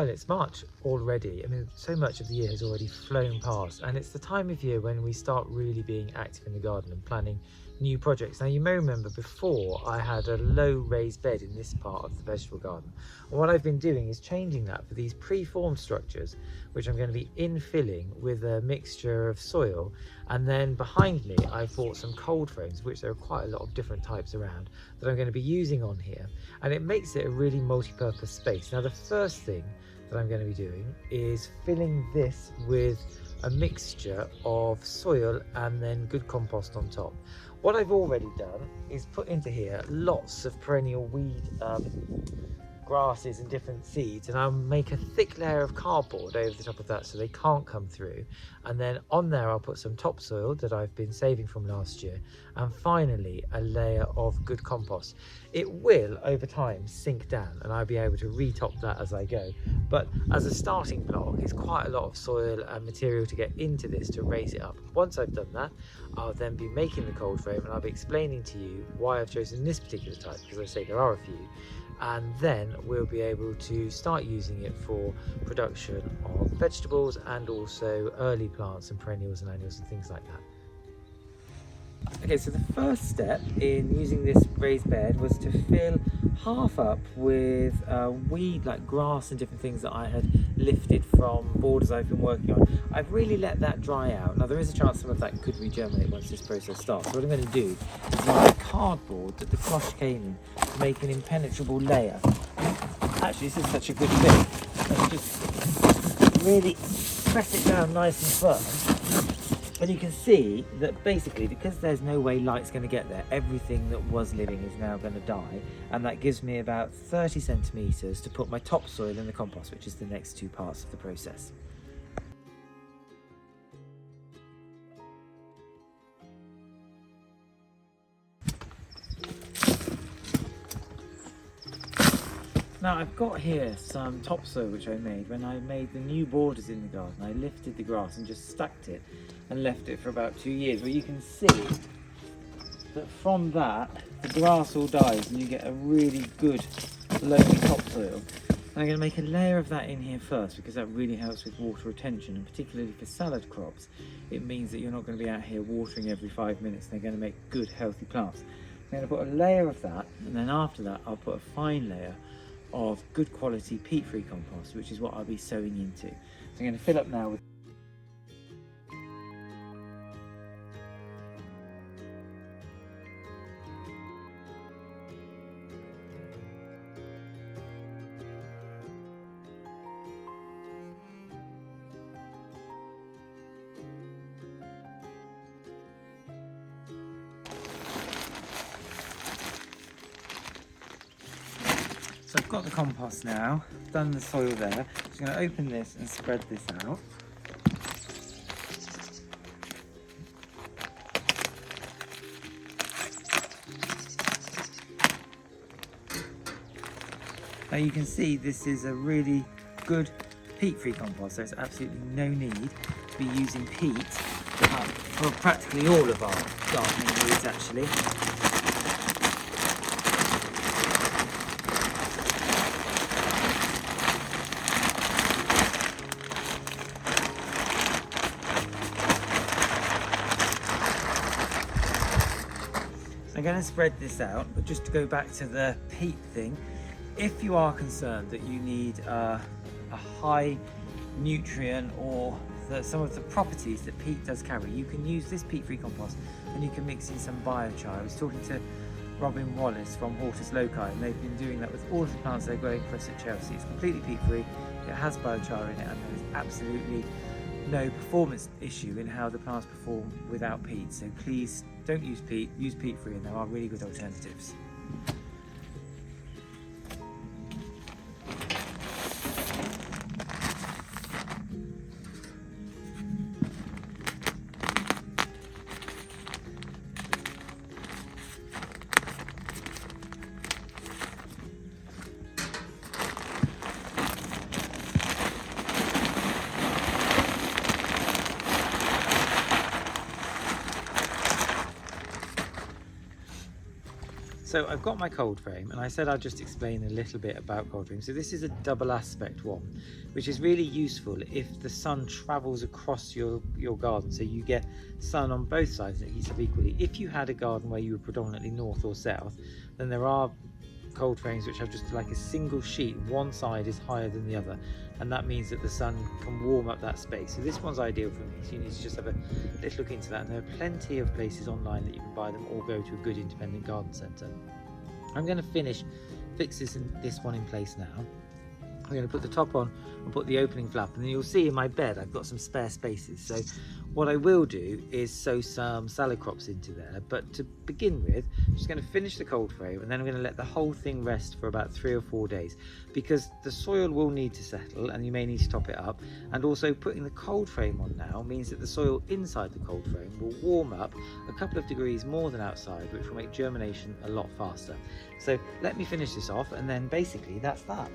Well, it's March already. I mean, so much of the year has already flown past, and it's the time of year when we start really being active in the garden and planning new projects. Now, you may remember before I had a low raised bed in this part of the vegetable garden, and what I've been doing is changing that for these pre-formed structures, which I'm going to be infilling with a mixture of soil. And then behind me I've bought some cold frames, which there are quite a lot of different types around, that I'm going to be using on here, and it makes it a really multi-purpose space. Now, the first thing that I'm going to be doing is filling this with a mixture of soil and then good compost on top. What I've already done is put into here lots of perennial weed grasses and different seeds, and I'll make a thick layer of cardboard over the top of that so they can't come through, and then on there I'll put some topsoil that I've been saving from last year, and finally a layer of good compost. It will over time sink down and I'll be able to retop that as I go, but as a starting block it's quite a lot of soil and material to get into this to raise it up. Once I've done that, I'll then be making the cold frame, and I'll be explaining to you why I've chosen this particular type, because I say there are a few, and then we'll be able to start using it for production of vegetables and also early plants and perennials and annuals and things like that. Okay, so the first step in using this raised bed was to fill half up with weed like grass and different things that I had lifted from borders I've been working on. I've really let that dry out. Now, there is a chance some of that could regerminate once this process starts. So what I'm going to do is use cardboard that the cloche came in to make an impenetrable layer. Actually, this is such a good fit. Let's just really press it down nice and firm. And you can see that basically, because there's no way light's going to get there, everything that was living is now going to die, and that gives me about 30 centimetres to put my topsoil in the compost, which is the next two parts of the process. Now, I've got here some topsoil which I made when I made the new borders in the garden. I lifted the grass and just stacked it and left it for about 2 years. Well, you can see that from that the grass all dies and you get a really good loamy topsoil. And I'm going to make a layer of that in here first, because that really helps with water retention, and particularly for salad crops it means that you're not going to be out here watering every 5 minutes. They're going to make good healthy plants. I'm going to put a layer of that, and then after that I'll put a fine layer of good quality peat-free compost, which is what I'll be sowing into. So I'm going to fill up now with So I've got the compost now, done the soil there. I'm just going to open this and spread this out. Now you can see this is a really good peat-free compost. There's absolutely no need to be using peat for practically all of our gardening needs actually. I'm going to spread this out, but just to go back to the peat thing, if you are concerned that you need a high nutrient or some of the properties that peat does carry, you can use this peat-free compost and you can mix in some biochar. I was talking to Robin Wallace from Hortus Loci, and they've been doing that with all of the plants they're growing for us at Chelsea. It's completely peat-free, it has biochar in it, and there's absolutely no performance issue in how the plants perform without peat. So please don't use peat, use peat-free, and there are really good alternatives. So I've got my cold frame, and I said I'd just explain a little bit about cold frame. So this is a double aspect one, which is really useful if the sun travels across your garden, so you get sun on both sides and it heats up equally. If you had a garden where you were predominantly north or south, then there are cold frames which have just like a single sheet, one side is higher than the other, and that means that the sun can warm up that space. So this one's ideal for me, so you need to just have a little look into that, and there are plenty of places online that you can buy them or go to a good independent garden centre. I'm going to fix this one in place now. I'm going to put the top on and put the opening flap, and then you'll see in my bed I've got some spare spaces. So what I will do is sow some salad crops into there, but to begin with I'm just going to finish the cold frame, and then I'm going to let the whole thing rest for about 3 or 4 days, because the soil will need to settle and you may need to top it up, and also putting the cold frame on now means that the soil inside the cold frame will warm up a couple of degrees more than outside, which will make germination a lot faster. So let me finish this off, and then basically that's that.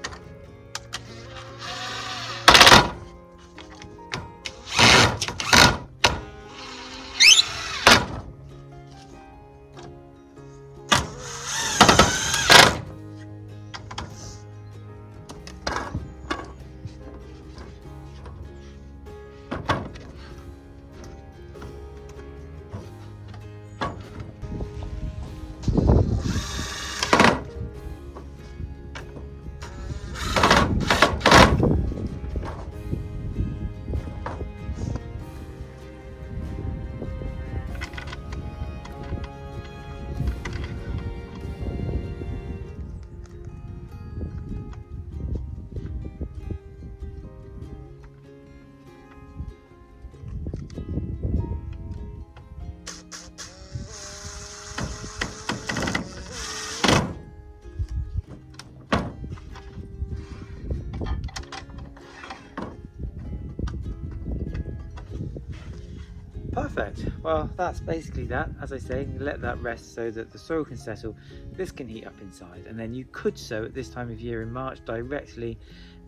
Perfect. Well, that's basically that. As I say, let that rest so that the soil can settle, this can heat up inside, and then you could sow at this time of year in March directly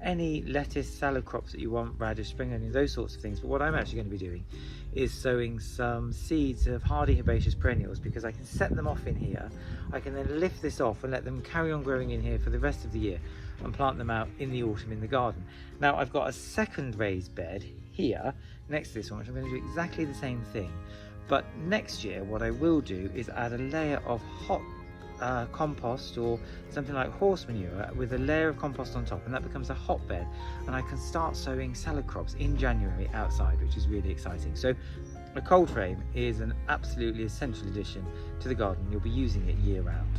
any lettuce, salad crops that you want, radish, spring onion, those sorts of things. But what I'm actually going to be doing is sowing some seeds of hardy herbaceous perennials, because I can set them off in here. I can then lift this off and let them carry on growing in here for the rest of the year and plant them out in the autumn in the garden. Now I've got a second raised bed here next to this one, which I'm going to do exactly the same thing, but next year what I will do is add a layer of hot compost or something like horse manure with a layer of compost on top, and that becomes a hotbed, and I can start sowing salad crops in January outside, which is really exciting. So a cold frame is an absolutely essential addition to the garden. You'll be using it year round.